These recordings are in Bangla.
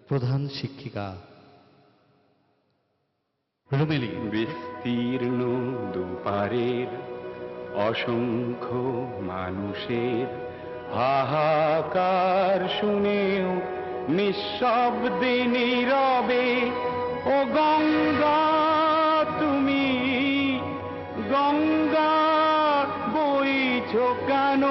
প্রধান শিক্ষিকা রুমেলি। বিস্তীর্ণ দুপারের অসংখ্য মানুষের হাহাকার শুনেও নিঃশব্দে নীরবে ও গঙ্গা তুমি গঙ্গা বইছো কেন?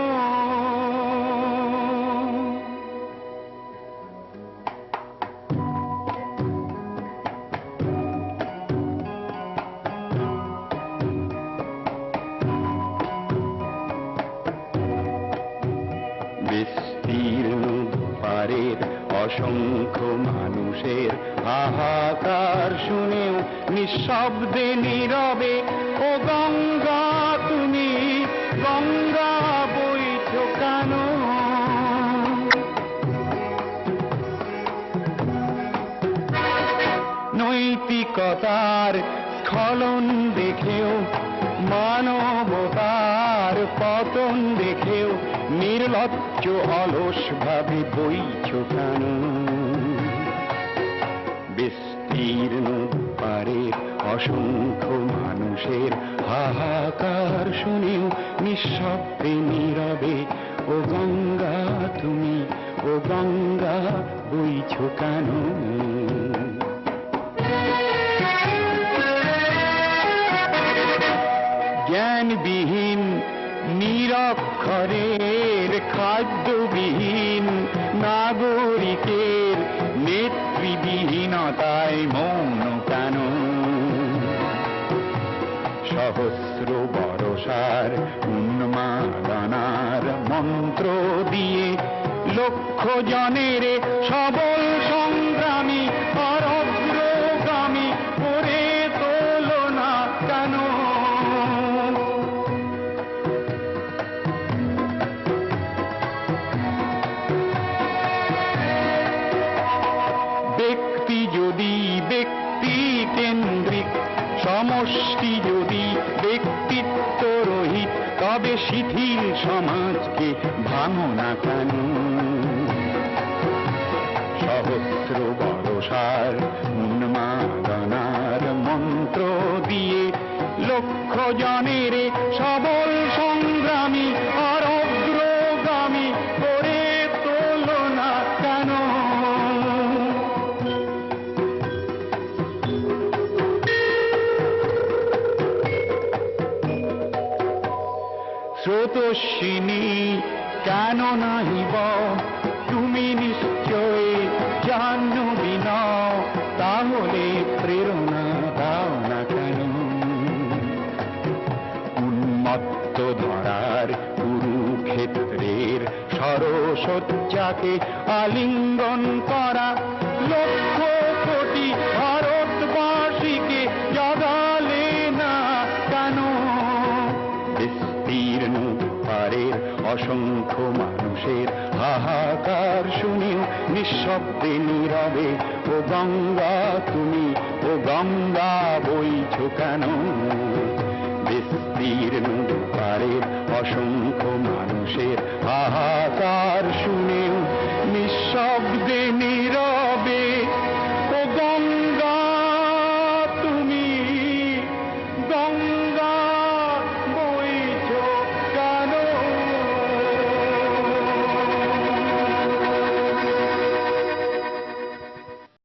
বিস্তীর্ণ দুপারের অসংখ্য মানুষের হাহাকার শুনেও নিঃশব্দে নীরবে ও গঙ্গা তুমি গঙ্গা বইছো কেন? নৈতিকতার স্খলন দেখেও মানবতার পতন দেখেও নির্লজ্জ অলস ভাবে বইছো কেন? বিস্তীর্ণ পারের অসংখ্য মানুষের হাহাকার শুনেও নিঃশব্দে নীরবে ও গঙ্গা তুমি ও গঙ্গা বইছো কেন? জ্ঞানবিহীন নিরক্ষরের খাদ্যবিহীন নাগরিকের নেতৃবিহীনতায় মৌন কেন? সহস্র বরষার উন্মাদনার মন্ত্র দিয়ে লক্ষ জনের সবল সংগ্রামী অগ্রগামী করে তোলো না কেন? ব্যক্তি যদি ব্যক্তি কেন্দ্রিক, সমষ্টি যদি ব্যক্তিত্ব রহিত, তবে শিথিল সমাজকে ভাঙো না কেন? সহস্র বরষার উন্মাদনার মন্ত্র দিয়ে লক্ষ জনের সবল সংগ্রামী আর অগ্রগামী করে তোলো না কেন? স্রোতস্বিনী কেন নাহিব তুমি নিশ্চয় জাহ্নবী নও, তাহলে প্রেরণা দাও না কেন? উন্মত্ত ধরার কুরুক্ষেত্রের সরসজ্জাকে আলিঙ্গন করা লক্ষ কোটি ভারতবাসীকে জগালে না কেন? বিস্তীর্ণ পারের অসংখ্য মানুষের হাহাকার শুনেও নিঃশব্দে নীরবে ও গঙ্গা তুমি ও গঙ্গা বইছো কেন? বিস্তীর্ণ পারের অসংখ্য মানুষের হাহাকার শুনেও নিঃশব্দে নীরবে